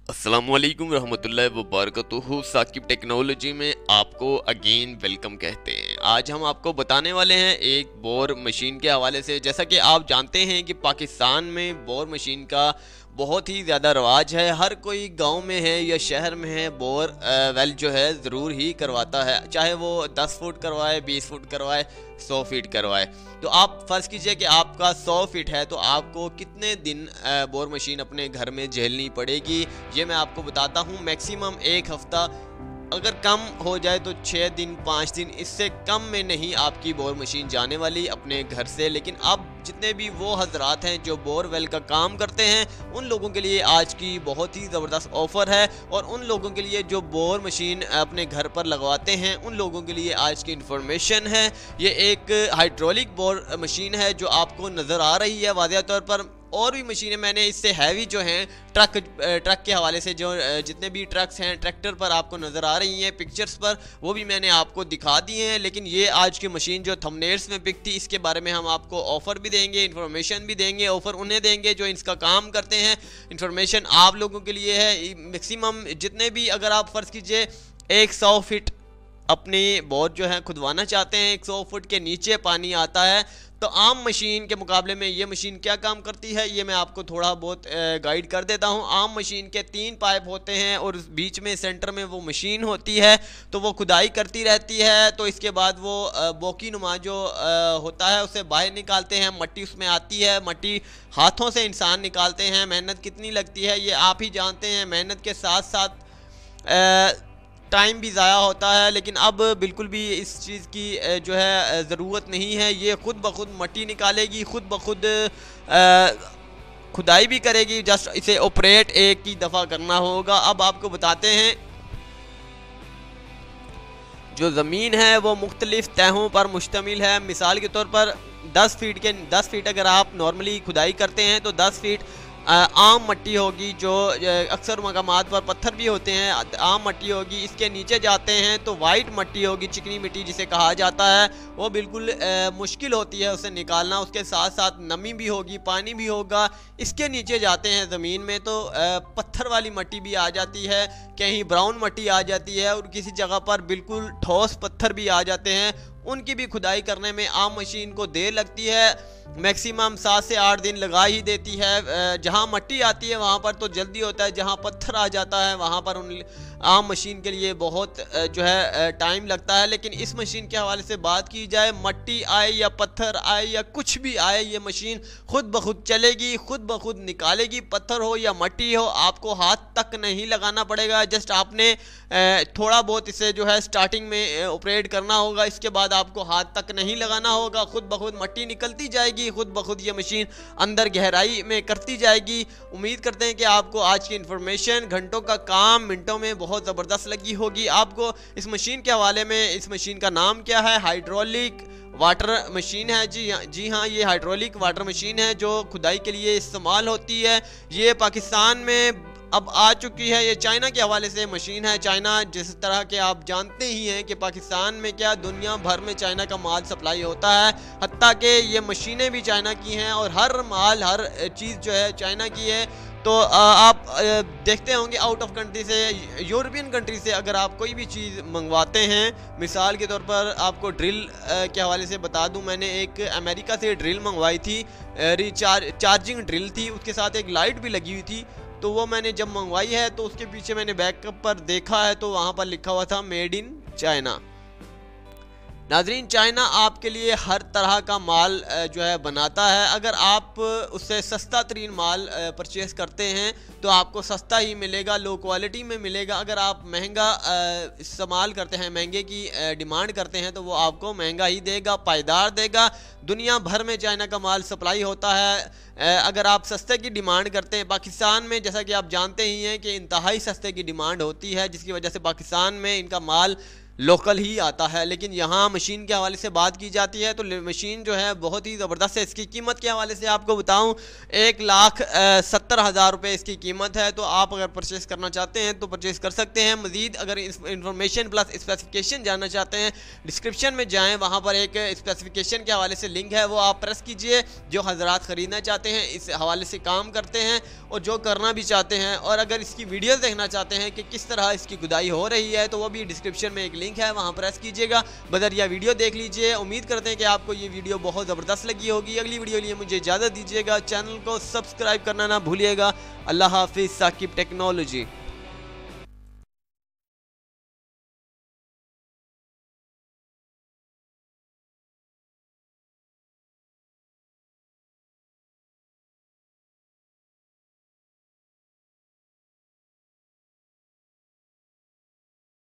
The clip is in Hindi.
अस्सलामुअलैकुम रहमतुल्लाहि व बरकातुहू। साकिब टेक्नोलॉजी में आपको अगेन वेलकम कहते हैं। आज हम आपको बताने वाले हैं एक बोर मशीन के हवाले से। जैसा कि आप जानते हैं कि पाकिस्तान में बोर मशीन का बहुत ही ज़्यादा रवाज है। हर कोई गांव में है या शहर में है बोर वेल जो है ज़रूर ही करवाता है, चाहे वो 10 फुट करवाए, 20 फुट करवाए, 100 फीट करवाए। तो आप फ़र्ज़ कीजिए कि आपका 100 फीट है, तो आपको कितने दिन बोर मशीन अपने घर में झेलनी पड़ेगी, ये मैं आपको बताता हूँ। मैक्सिमम एक हफ़्ता, अगर कम हो जाए तो 6 दिन 5 दिन, इससे कम में नहीं आपकी बोर मशीन जाने वाली अपने घर से। लेकिन अब जितने भी वो हजरात हैं जो बोरवेल का काम करते हैं, उन लोगों के लिए आज की बहुत ही ज़बरदस्त ऑफ़र है। और उन लोगों के लिए जो बोर मशीन अपने घर पर लगवाते हैं, उन लोगों के लिए आज की इन्फॉर्मेशन है। ये एक हाइड्रोलिक बोर मशीन है जो आपको नज़र आ रही है वाज़ेह तौर पर। और भी मशीनें मैंने इससे हैवी जो हैं ट्रक के हवाले से, जो जितने भी ट्रक्स हैं ट्रैक्टर पर आपको नज़र आ रही हैं पिक्चर्स पर, वो भी मैंने आपको दिखा दिए हैं। लेकिन ये आज की मशीन जो थंबनेल्स में पिक थी, इसके बारे में हम आपको ऑफ़र भी देंगे, इन्फॉर्मेशन भी देंगे। ऑफ़र उन्हें देंगे जो इसका काम करते हैं, इन्फॉर्मेशन आप लोगों के लिए है। मैक्सिमम जितने भी, अगर आप फ़र्ज़ कीजिए 100 फीट अपनी बोर जो है खुदवाना चाहते हैं, 100 फुट के नीचे पानी आता है, तो आम मशीन के मुकाबले में ये मशीन क्या काम करती है, ये मैं आपको थोड़ा बहुत गाइड कर देता हूँ। आम मशीन के 3 पाइप होते हैं और बीच में सेंटर में वो मशीन होती है, तो वो खुदाई करती रहती है। तो इसके बाद वो बोकी नुमा जो होता है उसे बाहर निकालते हैं, मट्टी उसमें आती है। मट्टी हाथों से इंसान निकालते हैं, मेहनत कितनी लगती है ये आप ही जानते हैं। मेहनत के साथ साथ टाइम भी ज़ाया होता है, लेकिन अब बिल्कुल भी इस चीज़ की जो है ज़रूरत नहीं है। ये ख़ुद ब खुद मट्टी निकालेगी, ख़ुद ब खुद खुदाई भी करेगी। जस्ट इसे ऑपरेट एक ही दफ़ा करना होगा। अब आपको बताते हैं, जो ज़मीन है वो मुख्तलिफ़ तहों पर मुश्तमिल है। मिसाल के तौर पर 10 फीट अगर आप नॉर्मली खुदाई करते हैं तो 10 फीट आम मट्टी होगी, जो अक्सर मकामात पर पत्थर भी होते हैं, आम मट्टी होगी। इसके नीचे जाते हैं तो वाइट मट्टी होगी, चिकनी मिट्टी जिसे कहा जाता है। वो बिल्कुल मुश्किल होती है उसे निकालना। उसके साथ साथ नमी भी होगी, पानी भी होगा। इसके नीचे जाते हैं ज़मीन में तो पत्थर वाली मट्टी भी आ जाती है, कहीं ब्राउन मट्टी आ जाती है, और किसी जगह पर बिल्कुल ठोस पत्थर भी आ जाते हैं। उनकी भी खुदाई करने में आम मशीन को देर लगती है, मैक्सिमम 7 से 8 दिन लगा ही देती है। जहां मट्टी आती है वहां पर तो जल्दी होता है, जहां पत्थर आ जाता है वहां पर उन आम मशीन के लिए बहुत जो है टाइम लगता है। लेकिन इस मशीन के हवाले से बात की जाए, मट्टी आए या पत्थर आए या कुछ भी आए, ये मशीन खुद ब खुद चलेगी, खुद ब खुद निकालेगी। पत्थर हो या मट्टी हो, आपको हाथ तक नहीं लगाना पड़ेगा। जस्ट आपने थोड़ा बहुत इसे जो है स्टार्टिंग में ऑपरेट करना होगा, इसके बाद आपको हाथ तक नहीं लगाना होगा। खुद ब खुद मट्टी निकलती जाएगी, खुद ब खुद ये मशीन अंदर गहराई में करती जाएगी। उम्मीद करते हैं कि आपको आज की इन्फॉर्मेशन, घंटों का काम मिनटों में बहुत ज़बरदस्त लगी होगी आपको। इस मशीन के हवाले में, इस मशीन का नाम क्या है, हाइड्रोलिक वाटर मशीन है। जी हाँ, ये हाइड्रोलिक वाटर मशीन है जो खुदाई के लिए इस्तेमाल होती है। ये पाकिस्तान में अब आ चुकी है। ये चाइना के हवाले से मशीन है। चाइना, जिस तरह के आप जानते ही हैं कि पाकिस्तान में क्या दुनिया भर में चाइना का माल सप्लाई होता है, हत्ता कि ये मशीनें भी चाइना की हैं और हर माल, हर चीज़ जो है चाइना की है। तो आप देखते होंगे आउट ऑफ कंट्री से, यूरोपियन कंट्री से अगर आप कोई भी चीज़ मंगवाते हैं, मिसाल के तौर पर आपको ड्रिल के हवाले से बता दूं, मैंने एक अमेरिका से ड्रिल मंगवाई थी, चार्जिंग ड्रिल थी, उसके साथ एक लाइट भी लगी हुई थी। तो वो मैंने जब मंगवाई है तो उसके पीछे मैंने बैकअप पर देखा है तो वहाँ पर लिखा हुआ था मेड इन चाइना। नाजरीन, चाइना आपके लिए हर तरह का माल जो है बनाता है। अगर आप उससे सस्ता तरीन माल परचेज़ करते हैं तो आपको सस्ता ही मिलेगा, लो क्वालिटी में मिलेगा। अगर आप महंगा इस्तेमाल करते हैं, महंगे की डिमांड करते हैं, तो वो आपको महंगा ही देगा, पायदार देगा। दुनिया भर में चाइना का माल सप्लाई होता है। अगर आप सस्ते की डिमांड करते हैं, पाकिस्तान में जैसा कि आप जानते ही हैं कि इंतहाई सस्ते की डिमांड होती है, जिसकी वजह से पाकिस्तान में इनका माल लोकल ही आता है। लेकिन यहाँ मशीन के हवाले से बात की जाती है तो मशीन जो है बहुत ही ज़बरदस्त है। इसकी कीमत के हवाले से आपको बताऊँ 1,70,000 रुपये इसकी कीमत है। तो आप अगर परचेस करना चाहते हैं तो परचेस कर सकते हैं। मज़ीद अगर इंफॉर्मेशन प्लस स्पेसिफिकेशन जानना चाहते हैं डिस्क्रिप्शन में जाएँ, वहाँ पर एक स्पेसिफिकेशन के हवाले से लिंक है, वो आप प्रेस कीजिए। जो हजरात ख़रीदना चाहते हैं इस हवाले से काम करते हैं और जो करना भी चाहते हैं, और अगर इसकी वीडियो देखना चाहते हैं कि किस तरह इसकी खुदाई हो रही है तो वो भी डिस्क्रिप्शन में एक लिंक है, वहाँ प्रेस कीजिएगा। बदरिया वीडियो देख लीजिए। उम्मीद करते हैं कि आपको ये वीडियो बहुत ज़बरदस्त लगी होगी। अगली वीडियो लिए मुझे इजाज़त दीजिएगा। चैनल को सब्सक्राइब करना ना भूलिएगा। अल्लाह हाफिज़। साकिब टेक्नोलॉजी।